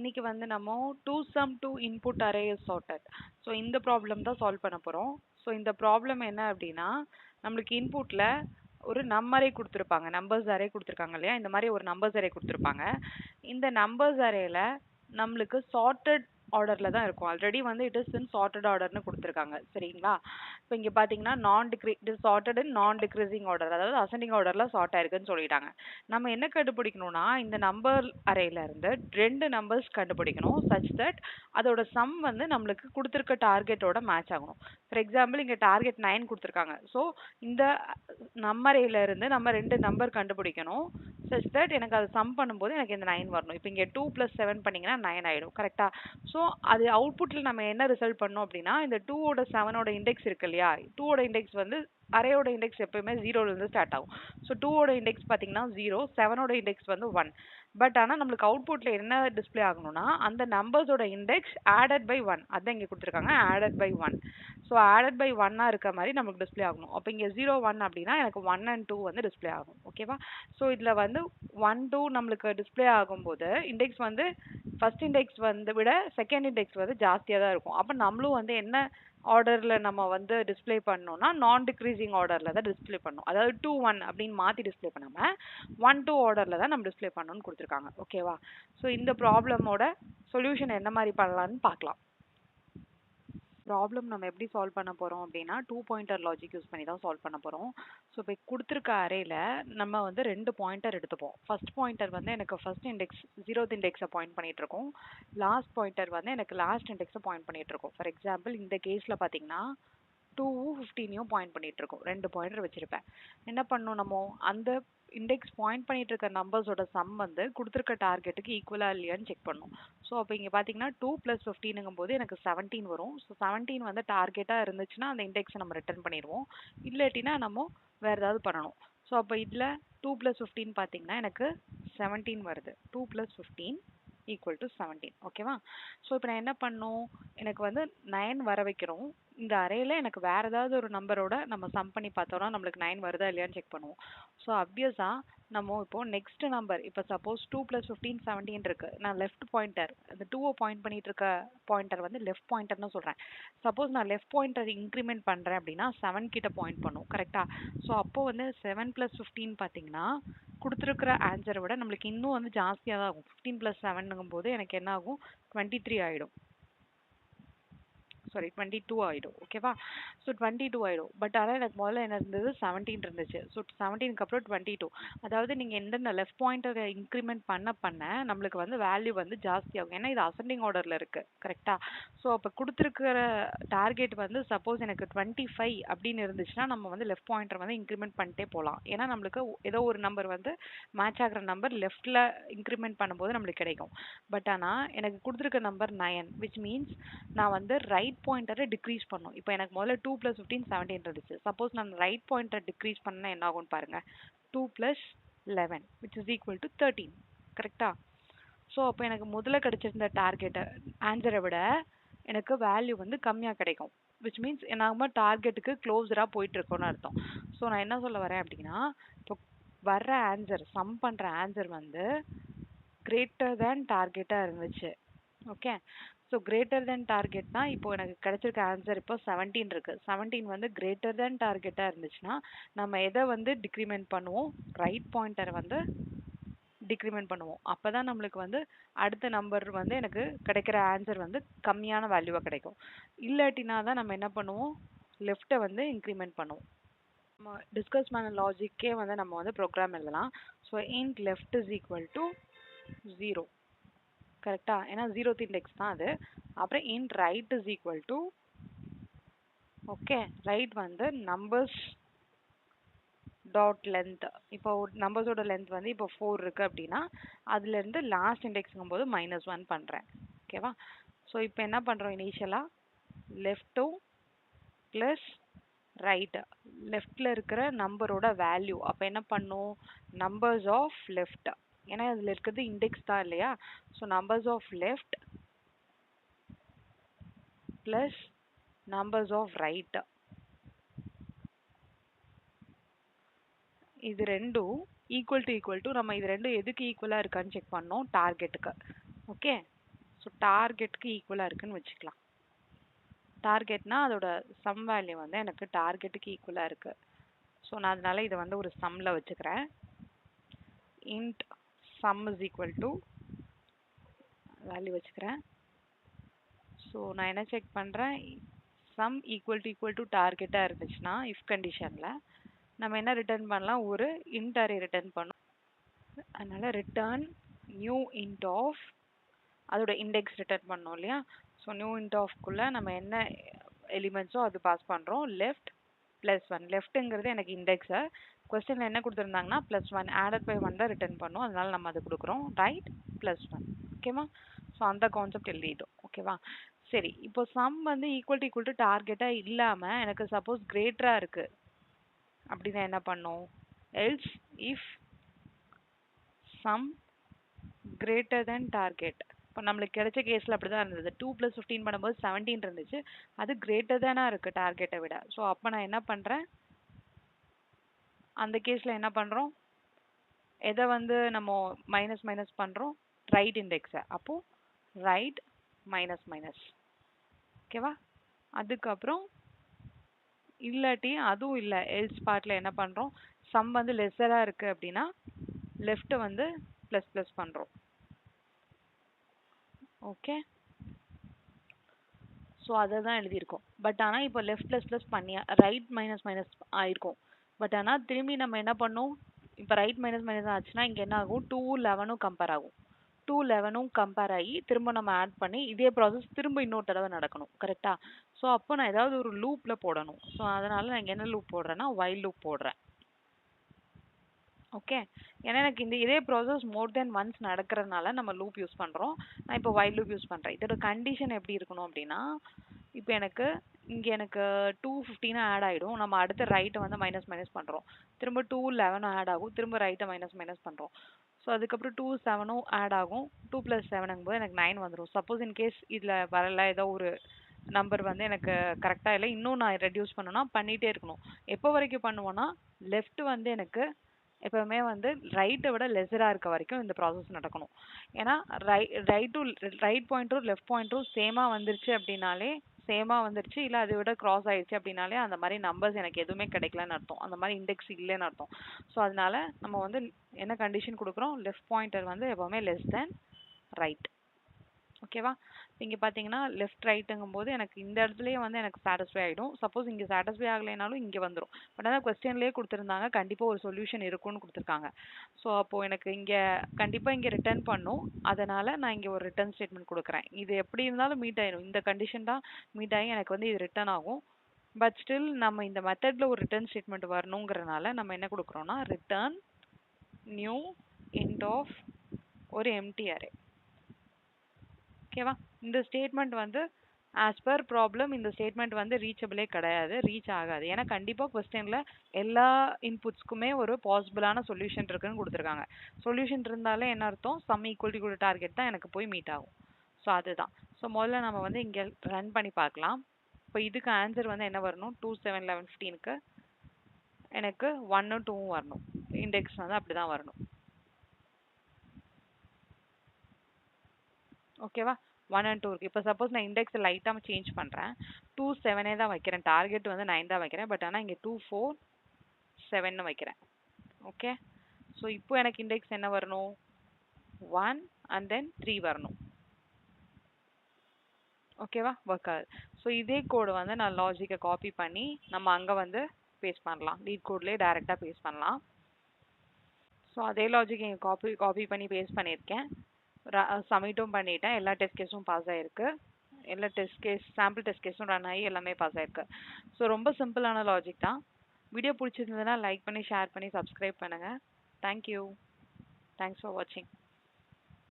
இன்னைக்கு வந்து நம்ம two sum to input array is sorted. So இந்த ப்ராப்ளம் தான் சால்வ் பண்ண போகிறோம். ஸோ இந்த ப்ராப்ளம் என்ன அப்படின்னா நம்மளுக்கு இன்புட்டில் ஒரு நம்பரே கொடுத்துருப்பாங்க, நம்பர்ஸ் அரே கொடுத்துருக்காங்க இல்லையா, இந்த மாதிரி ஒரு நம்பர்ஸ் அரே கொடுத்துருப்பாங்க. இந்த நம்பர்ஸ் அரேல நம்மளுக்கு சார்ட்டட் ஆர்டரில் தான் இருக்கும். ஆல்ரெடி வந்து இட் இஸ் இன் சார்ட்டட் ஆர்டர்னு கொடுத்துருக்காங்க சரிங்களா. இப்போ இங்கே பார்த்தீங்கன்னா சார்ட்டட் இன் நான் டிக்ரீசிங் ஆர்டர், அதாவது அசெண்டிங் ஆர்டரில் சார்ட் ஆயிருக்குன்னு சொல்லிட்டாங்க. நம்ம என்ன கண்டுபிடிக்கணும்னா இந்த நம்பர் அரேல இருந்து ரெண்டு நம்பர்ஸ் கண்டுபிடிக்கணும் சச் தட் அதோட சம் வந்து நம்மளுக்கு கொடுத்துருக்க டார்கெட்டோட மேட்ச் ஆகணும். ஃபார் எக்ஸாம்பிள் இங்கே டார்கெட் 9 கொடுத்துருக்காங்க. ஸோ இந்த நம்பரேல இருந்து நம்ம ரெண்டு நம்பர் கண்டுபிடிக்கணும் சச் தட் எனக்கு அது சம் பண்ணும்போது எனக்கு இந்த 9 வரணும். இப்போ இங்கே 2 + 7 பண்ணிங்கன்னா 9 ஆகிடும் கரெக்டா. ஸோ அது அவுட்புட்டில் நம்ம என்ன ரிசல்ட் பண்ணோம் அப்படின்னா இந்த 2ஓட 7ஓட இண்டெக்ஸ் இருக்கு இல்லையா, 2ஓட இண்டெக்ஸ் வந்து அரேயோட இண்டெக்ஸ் எப்பயுமே 0லேருந்து ஸ்டார்ட் ஆகும். ஸோ 2ஓட இண்டெக்ஸ் பார்த்தீங்கன்னா 0, 7ஓட இண்டெக்ஸ் வந்து 1. பட் ஆனால் நம்மளுக்கு அவுட்புட்டில் என்ன டிஸ்பிளே ஆகணும்னா அந்த நம்பர்ஸோட இண்டெக்ஸ் ஆடட் பை 1, அதான் இங்கே கொடுத்துருக்காங்க added by 1. So added by 1 இருக்க மாதிரி நமக்கு டிஸ்பிளே ஆகணும். அப்போ இங்கே 0 1 அப்படின்னா எனக்கு 1 and 2 வந்து டிஸ்பிளே ஆகும் ஓகேவா. ஸோ இதில் வந்து 1 2 நம்மளுக்கு டிஸ்பிளே ஆகும்போது இண்டெக்ஸ் வந்து ஃபர்ஸ்ட் இண்டெக்ஸ் வந்து விட செகண்ட் இண்டெக்ஸ் வந்து ஜாஸ்தியாக தான் இருக்கும். அப்போ நம்மளும் வந்து என்ன ஆர்டரில் நம்ம வந்து டிஸ்பிளே பண்ணோம்னா நான் டிக்ரீசிங் ஆர்டரில் தான் டிஸ்பிளே பண்ணணும். அதாவது 2 1 அப்படின்னு மாற்றி டிஸ்பிளே பண்ணாமல் 1 2 ஆர்டரில் தான் நம்ம டிஸ்பிளே பண்ணணும்னு கொடுத்துருக்காங்க ஓகேவா. ஸோ இந்த ப்ராப்ளமோட சொல்யூஷன் என்ன மாதிரி பண்ணலான்னு பார்க்கலாம். ப்ராப்ளம் நம்ம எப்படி சால்வ் பண்ண போகிறோம் அப்படின்னா 2 பாயிண்டர் லாஜிக் யூஸ் பண்ணி தான் சால்வ் பண்ண போகிறோம். ஸோ இப்போ கொடுத்துருக்க அரேல நம்ம வந்து 2 பாயிண்டர் எடுத்துப்போம். ஃபர்ஸ்ட் பாயிண்டர் வந்து எனக்கு ஃபர்ஸ்ட் இண்டெக்ஸ் 0th இண்டெக்ஸை பாயிண்ட் பண்ணிட்டு இருக்கோம். லாஸ்ட் பாயிண்டர் வந்து எனக்கு லாஸ்ட் இண்டெக்ஸை பாயிண்ட் பண்ணிட்டு இருக்கோம். ஃபார் எக்ஸாம்பிள் இந்த கேஸில் பார்த்தீங்கன்னா 2 15 பாயிண்ட் பண்ணிட்டு இருக்கோம். 2 பாயிண்டர் வச்சிருப்பேன். என்ன பண்ணணும், நம்ம அந்த இண்டெக்ஸ் பாயிண்ட் பண்ணிட்டு இருக்க நம்பர்ஸோட சம் வந்து கொடுத்துருக்க டார்கெட்டுக்கு ஈக்குவலா இல்லையான்னு செக் பண்ணணும். ஸோ அப்போ இங்கே பார்த்தீங்கன்னா 2 + 15ங்கும் போது எனக்கு 17 வரும். ஸோ 17 வந்து டார்கெட்டாக இருந்துச்சுன்னா அந்த இண்டெக்ஸை நம்ம ரிட்டர்ன் பண்ணிடுவோம். இல்லாட்டினா நம்ம வேற ஏதாவது பண்ணணும். ஸோ அப்போ இதில் 2 + 15 பார்த்தீங்கன்னா எனக்கு 17 வருது. 2 + 15 = 17 ஓகேவா. ஸோ இப்போ நான் என்ன பண்ணணும், எனக்கு வந்து 9 வர வைக்கிறோம். இந்த அரேல எனக்கு வேற ஏதாவது ஒரு நம்பரோட நம்ம சம் பண்ணி பார்த்தோம்னா நம்மளுக்கு 9 வருதா இல்லையான்னு செக் பண்ணுவோம். ஸோ அப்வியஸாக நம்ம இப்போ நெக்ஸ்ட் நம்பர் இப்போ சப்போஸ் 2 + 15 17 இருக்கு. நான் லெஃப்ட் பாயிண்டர் அந்த 2 பாயிண்ட் பண்ணிட்டு இருக்க பாயிண்டர் வந்து லெஃப்ட் பாயிண்டர்னு சொல்கிறேன். சப்போஸ் நான் லெஃப்ட் பாயிண்டர் இன்க்ரிமெண்ட் பண்ணுறேன் அப்படின்னா 7 கிட்ட பாயிண்ட் பண்ணும் கரெக்டா. ஸோ அப்போ வந்து 7 + 15 பார்த்தீங்கன்னா கொடுத்துருக்கிற ஆன்சரை விட நம்மளுக்கு இன்னும் வந்து ஜாஸ்தியாக தான் ஆகும். 15 + 7ங்கும் போது எனக்கு என்ன ஆகும் 23 ஆகிடும். சாரி 22 ஆகிடும் ஓகேவா. ஸோ 22 ஆகிடும். பட் ஆனால் எனக்கு முதல்ல என்ன இருந்தது 17 இருந்துச்சு. ஸோ 17க்கு அப்புறம் 22. அதாவது நீங்கள் எந்தெந்த லெஃப்ட் பாயிண்டரை இன்க்ரிமெண்ட் பண்ண நம்மளுக்கு வந்து வேல்யூ வந்து ஜாஸ்தி ஆகும். ஏன்னா இது அசெண்டிங் ஆர்டரில் இருக்குது கரெக்டாக. ஸோ அப்போ கொடுத்துருக்கிற டார்கெட் வந்து சப்போஸ் எனக்கு 25 அப்படின்னு இருந்துச்சுன்னா நம்ம வந்து லெஃப்ட் பாயிண்டர் வந்து இன்க்ரிமெண்ட் பண்ணிட்டே போகலாம். ஏன்னா நம்மளுக்கு ஏதோ ஒரு நம்பர் வந்து மேட்ச் ஆகிற நம்பர் லெஃப்டில் இன்க்ரிமெண்ட் பண்ணும்போது நம்மளுக்கு கிடைக்கும். பட் ஆனால் எனக்கு கொடுத்துருக்க நம்பர் 9 விச் மீன்ஸ் நான் வந்து ரைட் பாயிண்டரை டிக்ரீஸ் பண்ணும். இப்போ எனக்கு முதல்ல 2 + 15 17 இருந்துச்சு. சப்போஸ் நான் ரைட் பாயிண்டரை டிக்ரீஸ் பண்ணால் என்ன ஆகும்னு பாருங்க, 2 + 11 which is equal to 13 கரெக்டா. ஸோ அப்போ எனக்கு முதல்ல கிடைச்சிருந்த டார்கெட்டை ஆன்சரை விட எனக்கு வேல்யூ வந்து கம்மியாக கிடைக்கும். விச் மீன்ஸ் நம்ம டார்கெட்டுக்கு க்ளோஸராக போயிட்டு இருக்கோன்னு அர்த்தம். ஸோ நான் என்ன சொல்ல வரேன் அப்படின்னா இப்போ வர்ற ஆன்சர் சம் பண்ணுற ஆன்சர் வந்து கிரேட்டர் தேன் டார்கெட்டாக இருந்துச்சு ஓகே. ஸோ கிரேட்டர் தென் டார்கெட்னா இப்போ எனக்கு கிடைச்சிருக்க ஆன்சர் இப்போ 17 இருக்கு. 17 வந்து கிரேட்டர் தென் டார்கெட்டாக இருந்துச்சுன்னா நம்ம எதை வந்து டிக்ரிமெண்ட் பண்ணுவோம், ரைட் பாயிண்டரை வந்து டிக்ரிமெண்ட் பண்ணுவோம். அப்போ தான் நம்மளுக்கு வந்து அடுத்த நம்பர் வந்து எனக்கு கிடைக்கிற ஆன்சர் வந்து கம்மியான வேல்யூவாக கிடைக்கும். இல்லாட்டினா தான் நம்ம என்ன பண்ணுவோம், லெஃப்ட்டை வந்து இன்க்ரிமெண்ட் பண்ணுவோம். நம்ம டிஸ்கஸ் பண்ண லாஜிக்கே வந்து நம்ம வந்து ப்ரோக்ராம் எழுதலாம். So int left is equal to 0 கரெக்டா, ஏன்னா 0th இண்டெக்ஸ் தான் அது. அப்புறம் int right is equal to okay, right வந்து நம்பர்ஸ் டாட் லென்த். இப்போ நம்பர்ஸோட லென்த் வந்து இப்போ 4 இருக்கு அப்படின்னா அதுலேருந்து லாஸ்ட் இண்டெக்ஸுங்கும் போது -1 பண்ணுறேன் ஓகேவா. ஸோ இப்போ என்ன பண்ணுறோம், இனிஷியலாக லெஃப்ட்டும் ப்ளஸ் ரைட், லெஃப்டில் இருக்கிற நம்பரோட வேல்யூ. அப்போ என்ன பண்ணும், நம்பர்ஸ் ஆஃப் லெஃப்ட், ஏன்னா இதில் இருக்கிறது இண்டெக்ஸ் தான் இல்லையா. So numbers of left plus numbers of right, இது ரெண்டும் ஈக்குவல் டு நம்ம இது ரெண்டும் எதுக்கு ஈக்குவலாக இருக்கான்னு செக் பண்ணோம், டார்கெட்டுக்கு ஓகே. ஸோ டார்கெட்டுக்கு ஈக்குவலாக இருக்குன்னு வச்சுக்கலாம். டார்கெட்னா அதோட சம் வேல்யூ வந்து எனக்கு டார்கெட்டுக்கு ஈக்குவலாக இருக்குது. ஸோ நான் அதனால இதை வந்து ஒரு சம்மில் வச்சுக்கிறேன். Int some is equal to value வச்சுக்கிறேன். ஸோ நான் என்ன செக் பண்ணுறேன், சம் ஈக்குவல் டு டார்கெட்டாக இருந்துச்சுன்னா இஃப் கண்டிஷனில் நம்ம என்ன ரிட்டர்ன் பண்ணலாம், ஒரு இன்ட் அரே ரிட்டர்ன் பண்ணோம். அதனால் ரிட்டர்ன் நியூ இன்ட் ஆஃப், அதோட இண்டெக்ஸ் ரிட்டர்ன் பண்ணோம் இல்லையா. ஸோ நியூ இன்ட் ஆஃப்குள்ளே நம்ம என்ன எலிமெண்ட்ஸோ அது பாஸ் பண்ணுறோம். லெஃப்ட் +1, லெஃப்ட்டுங்கிறது எனக்கு இண்டெக்ஸை கொஸ்டினில் என்ன கொடுத்துருந்தாங்கன்னா +1 ஆடட் பை 1 தான் ரிட்டர்ன் பண்ணோம். அதனால நம்ம அது கொடுக்குறோம். ரைட் +1. ஓகேவா. ஸோ அந்த கான்செப்ட் எழுதிட்டோம். ஓகேவா. சரி, இப்போ சம் வந்து ஈக்குவல் டு டார்கெட்டாக இல்லாமல் எனக்கு சப்போஸ் கிரேட்டராக இருக்குது அப்படின்னா என்ன பண்ணும், else if some greater than target. இப்போ நம்மளுக்கு கிடைச்ச கேஸில் அப்படி தான் இருந்தது. 2 + 15 பண்ணும்போது 17 இருந்துச்சு. அது கிரேட்டர் தானாக இருக்குது டார்கெட்டை விட. ஸோ அப்போ நான் என்ன பண்ணுறேன், அந்த கேஸில் என்ன பண்ணுறோம், எதை வந்து நம்ம மைனஸ் பண்ணுறோம், ரைட் இண்டெக்ஸை. அப்போது ரைட் மைனஸ். ஓகேவா. அதுக்கப்புறம் இல்லாட்டி அதுவும் இல்லை எல்ஸ் பார்ட்டில் என்ன பண்ணுறோம், சம் வந்து லெஸ்ஸராக இருக்குது அப்படின்னா லெஃப்ட்டை வந்து ++ பண்ணுறோம். ஓகே. ஸோ அதை தான் எழுதியிருக்கோம். பட் ஆனால் இப்போ லெஃப்ட் ++ பண்ணி ரைட் மைனஸ் ஆயிருக்கும். பட் ஆனால் திரும்பி நம்ம என்ன பண்ணோம், இப்போ ரைட் மைனஸ் ஆச்சுன்னா இங்கே என்ன ஆகும், 2 11 கம்பேர் ஆகும். 2 11 கம்பேர் ஆகி திரும்ப நம்ம ஆட் பண்ணி இதே ப்ராசஸ் திரும்ப இன்னொரு தடவை நடக்கணும். கரெக்டாக. ஸோ அப்போ நான் ஏதாவது ஒரு லூப்பில் போடணும். ஸோ அதனால் நான் இங்கே என்ன லூப் போடுறேன்னா வைல் லூப் போடுறேன். ஓகே. ஏன்னா எனக்கு இதே ப்ராசஸ் மோர் தென் ஒன்ஸ் நடக்கிறதுனால நம்ம லூப் யூஸ் பண்ணுறோம். நான் இப்போ வைல் லூப் யூஸ் பண்ணுறேன். இதோட கண்டிஷன் எப்படி இருக்கணும் அப்படின்னா, இப்போ எனக்கு இங்கே எனக்கு 215 ஆட் ஆகிடும். நம்ம அடுத்த ரைட்டை வந்து மைனஸ் பண்ணுறோம். திரும்ப 2 11 ஆட் ஆகும். திரும்ப ரைட்டை மைனஸ் பண்ணுறோம். ஸோ அதுக்கப்புறம் 2 7 ஆட் ஆகும். 2 + 7ங்கும்போது எனக்கு 9 வந்துடும். சப்போஸ் இன்கேஸ் இதில் வரல, ஏதோ ஒரு நம்பர் வந்து எனக்கு கரெக்டாக இல்லை, இன்னும் நான் ரெடியூஸ் பண்ணணும்னா பண்ணிகிட்டே இருக்கணும். எப்போ வரைக்கும் பண்ணுவோன்னா, லெஃப்ட் வந்து எனக்கு எப்பவுமே வந்து ரைட்டை விட லெஸராக இருக்க வரைக்கும் இந்த ப்ராசஸ் நடக்கணும். ஏன்னா ரைட் பாயிண்டரும் லெஃப்ட் பாயிண்டரும் சேமாக வந்துருச்சு அப்படின்னாலே, சேமாக வந்துருச்சு இல்லை அதை விட கிராஸ் ஆயிடுச்சு அப்படின்னாலே அந்த மாதிரி நம்பர்ஸ் எனக்கு எதுவுமே கிடைக்கலன்னு அர்த்தம், அந்த மாதிரி இண்டெக்ஸ் இல்லைன்னு அர்த்தம். ஸோ அதனால நம்ம வந்து என்ன கண்டிஷன் கொடுக்குறோம், லெஃப்ட் பாயிண்டர் வந்து எப்போவுமே லெஸ் தேன் ரைட். ஓகேவா. இங்கே பார்த்தீங்கன்னா லெஃப்ட் ரைட்டுங்கும் போது எனக்கு இந்த இடத்துலயே வந்து எனக்கு சாட்டிஸ்ஃபை ஆகிடும். சப்போஸ் இங்கே சாட்டிஸ்ஃபை ஆகலைனாலும் இங்கே வந்துடும். பட் ஆனால் கொஸ்டின்லேயே கொடுத்துருந்தாங்க கண்டிப்பாக ஒரு சொல்யூஷன் இருக்கும்னு கொடுத்துருக்காங்க. ஸோ அப்போது எனக்கு இங்கே கண்டிப்பாக இங்கே ரிட்டர்ன் பண்ணும். அதனால் நான் இங்கே ஒரு ரிட்டர்ன் ஸ்டேட்மெண்ட் கொடுக்குறேன். இது எப்படி இருந்தாலும் மீட் ஆயிடும். இந்த கண்டிஷன் தான் மீட் ஆகி எனக்கு வந்து இது ரிட்டர்ன் ஆகும். பட் ஸ்டில் நம்ம இந்த மெத்தடில் ஒரு ரிட்டர்ன் ஸ்டேட்மெண்ட் வரணுங்கிறனால நம்ம என்ன கொடுக்குறோன்னா ரிட்டர்ன் நியூ இன்ட் ஆஃப் ஒரு எம்டி அரே. ஓகேவா. இந்த ஸ்டேட்மெண்ட் வந்து ஆஸ் பர் ப்ராப்ளம் இந்த ஸ்டேட்மெண்ட் வந்து ரீச்சபிளே கிடையாது, ரீச் ஆகாது. ஏன்னா கண்டிப்பாக கொஸ்டினில் எல்லா இன்புட்ஸ்க்குமே ஒரு பாசிபிளான சொல்யூஷன் இருக்குன்னு கொடுத்துருக்காங்க. சொல்யூஷன் இருந்தாலே என்ன அர்த்தம், சம் ஈக்குவல் டு டார்கெட் தான் எனக்கு போய் மீட் ஆகும். ஸோ அதுதான். ஸோ முதல்ல நம்ம வந்து இங்கே ரன் பண்ணி பார்க்கலாம். இப்போ இதுக்கு ஆன்சர் வந்து என்ன வரணும், 2 7 11 15க்கு எனக்கு 1 2 வரணும். இண்டெக்ஸ் வந்து அப்படி தான் வரணும். ஓகேவா. 1 and 2 இருக்குது. இப்போ சப்போஸ் நான் இண்டெக்ஸை லைட்டாக சேஞ்ச் பண்ணுறேன். 2 7 தான் வைக்கிறேன். டார்கெட் வந்து 9 தான் வைக்கிறேன். பட் ஆனால் இங்கே 2 4 7 வைக்கிறேன். ஓகே. ஸோ இப்போ எனக்கு இண்டெக்ஸ் என்ன வரணும், 1 and then 3 வரணும். ஓகேவா. ஒர்க் ஆகுது. ஸோ இதே கோடு வந்து நான் லாஜிக்கை காப்பி பண்ணி நம்ம அங்கே வந்து பேஸ்ட் பண்ணலாம். லீட் கோட்லேயே டைரெக்டாக பேஸ்ட் பண்ணலாம். ஸோ அதே லாஜிக் இங்கே காப்பி பண்ணி பேஸ்ட் பண்ணியிருக்கேன். சப்மிட்டும் பண்ணிட்டேன். எல்லா டெஸ்ட் கேஸும் பாஸ் ஆகிருக்கு. எல்லா சாம்பிள் டெஸ்ட் கேஸும் ரன் ஆகி எல்லாமே பாஸ் ஆகிருக்கு. ஸோ ரொம்ப சிம்பிளான லாஜிக் தான். வீடியோ பிடிச்சிருந்ததுன்னா லைக் பண்ணி ஷேர் பண்ணி சப்ஸ்கிரைப் பண்ணுங்கள். தேங்க்யூ. தேங்க்ஸ் ஃபார் வாட்சிங்.